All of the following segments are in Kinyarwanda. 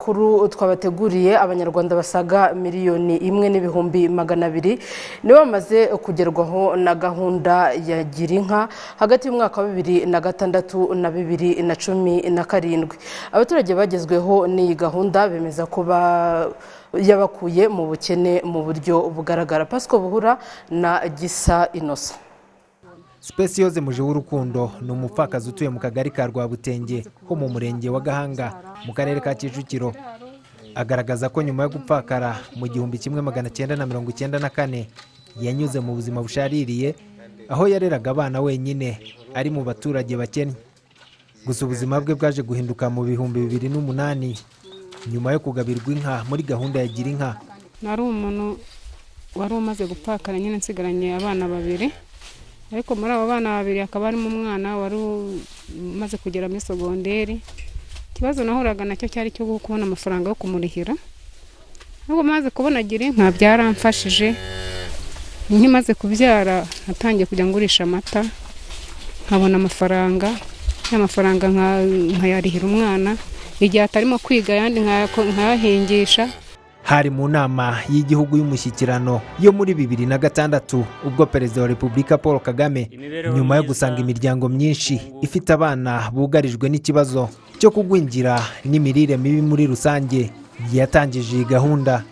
Kuru twabateguriye abanyarwanda basaga miliyoni 1,200,000 nibo bamaze kugerwaho na gahunda ya Girinka hagati y'umwaka wa 2006 na 2017. Abaturage bagezweho n'iyi gahunda bemeza ko yabakuye mu bukene mu buryo bugaragara. Pasco Buhura na Gisa Inosa. Specioze muje w'urukundo ni umupfakazi utuye mu kagari ka Rwabutenge ho mu murenge wa Gahanga mu karere ka Kicukiro. Agaragaza ko nyuma yo gupfakara mu 1994 yanyuze mu buzima bushaririye aho yareraga abana wenyine ari mu baturage bakennye. Gusa ubuzima bwe bwaje guhinduka mu 2008 nyuma yo kugabirwa inka muri gahunda ya Girinka. Nari umuntu wari umaze gupfakara nyine nsigaranye abana babiri. Ariko muri abo bana babiri akaba ari mu mwana wari umaze kugera muri segonderi. Kibazo nahuraga nacyo cyari cyo kubona amafaranga yo kumurihira. Nubwo maze kubona Girinka byaramfashije. Nkimaze kubyara natangiye kujya ngurisha amata. Nkabona amafaranga. Y'amafaranga nkayarihira umwana. Igihe atarimo kwiga yandi nkayahingisha. Hari mu nama y'igihugu y'umushyikirano yo muri 2006 ubwo Perezida wa Repubulika Paul Kagame nyuma yo gusanga imiryango myinshi ifite abana bugarijwe n'ikibazo cyo kugwingira n'imirire mibi muri rusange yatangije iyi gahunda.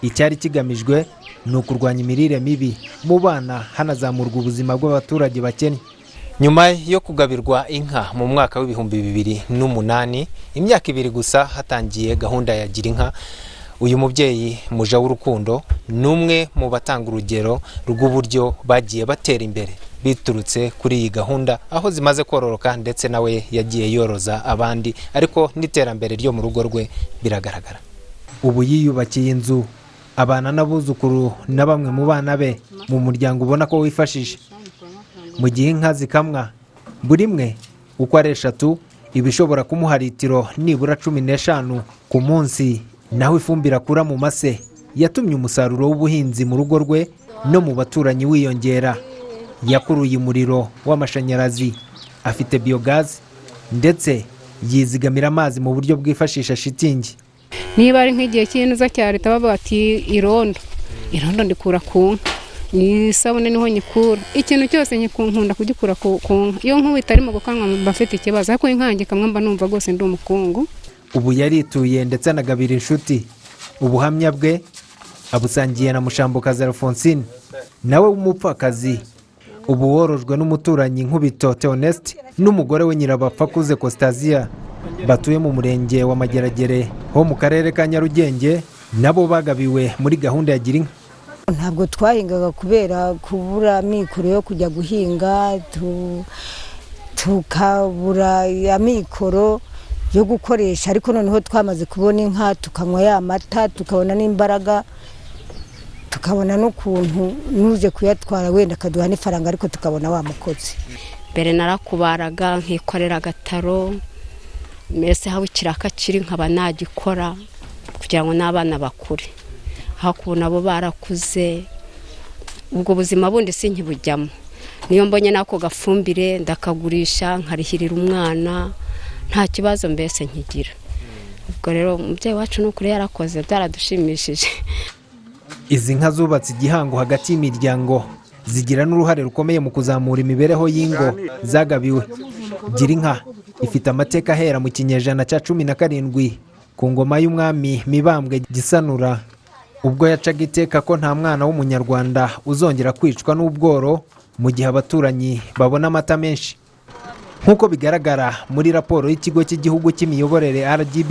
Icyari kigamijwe ni ukurwanya imirire mibi mu bana hanazamurwa ubuzima bw'abaturage bakennye. Nyuma yo kugabirwa inka mu mwaka w'2008 imyaka 2 gusa hatangiye gahunda ya Girinka. Uyu mubyeyi muja w'urukundo numwe mu batanga urugero rw'uburyo bagiye batera imbere biturutse kuri iyi gahunda aho zimaze kororoka ndetse nawe yagiye yoroza abandi ariko n'iterambere ryo mu rugo rwe biragaragara. Ubu yiyubakiye inzu abana n'abuzukuru na bamwe mu bana be mu muryango ubona ko wifashije. Mu gihe inka zikamwa buri mwe uko ari 3 ibishobora kumuha litiro nibura 15 ku munsi. Naho ifumbira kura mu mase yatumye umusaruro w'ubuhinzi mu rugo rwe no mu baturanyi wiyongera. Yakuruye umuriro w'amashanyarazi, afite biogaz ndetse yizigamira amazi mu buryo bwifashisha shitingi. Niba ari nk'igihe cy'intuza cya leta bavuga ati irondo ndikura ku ni sabune niho nyikura. Ikintu cyose nkunda kugikura ku iyo nkubita arimo gukanwa bafite ikibazo ariko inkange kamwe mba numva gose ndi umukungu. Ubu yarituye ndetse anagabira inshuti. Ubuhamya bwe abusangiye na Mushambokazi Alphonsine nawe w'umupfakazi ubu worojwe n'umuturanyi Nkubito Theoneste n'umugore we Nyirabapfakuze Costasia batuye mu murenge wa Mageragere ho mu karere ka Nyarugenge nabo bagabiwe muri gahunda ya Girinka. Ntabwo twahingaga kubera kubura mikoro yo kujya guhinga tukabura amikoro yo gukoresha ariko noneho twamaze kubona inka tukanywa ya mata tukabona n'imbaraga tukabona n'ukuntu nuze kuyatwara wenda kaduha n'ifaranga ariko tukabona wa mukozi. Mbere narakubaraga nkikorera gataro mese hawe kiraka kiri nkaba nagikora kugira ngo n'abana bakure aho kubona abo barakuze ubwo buzima bundi sinkibujyamo. Niyo mbonye nako gafumbire ndakagurisha nkarihirira umwana nta kibazo mbese nkigira. Ubwo rero umubyeyi wacu n'ukuri yarakoze byaradushimishije. Izi nka zubatse igihango hagati y'imiryango zigira n'uruhare rukomeye mu kuzamura imibereho y'ingo zagabiwe. Girinka ifite amateka ahera mu kinyejana cya 17 ku ngoma y'umwami Mibambwe Gisanura ubwo yacaga iteka ko nta mwana w'umunyarwanda uzongera kwicwa n'ubworo mu gihe abaturanyi babona amata menshi. Nkuko bigaragara muri raporo y'ikigo cy'igihugu cy'imiyoborere RGB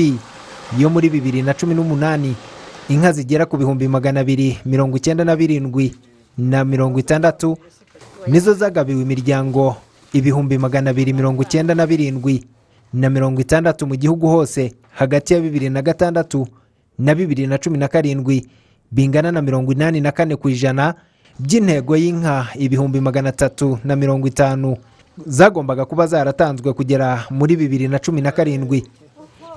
yo muri 2018 inka zigera ku 297 na 60 nizo zagabiwe imiryango 297 na 60 mu gihugu hose hagati ya 2006 na 2017 bingana na 84% by'intego y'inka 350 zagombaga kuba zaratanzwe kugera muri 2017.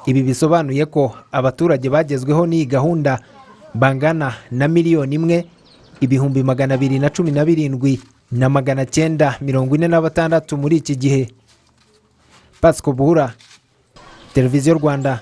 Ibi bisobanuye ko abaturage bagezweho n'iyi gahunda bangana na miliyoni 1,217 na 946 muri iki gihe. Pasco Buhura, Televiziyo Rwanda.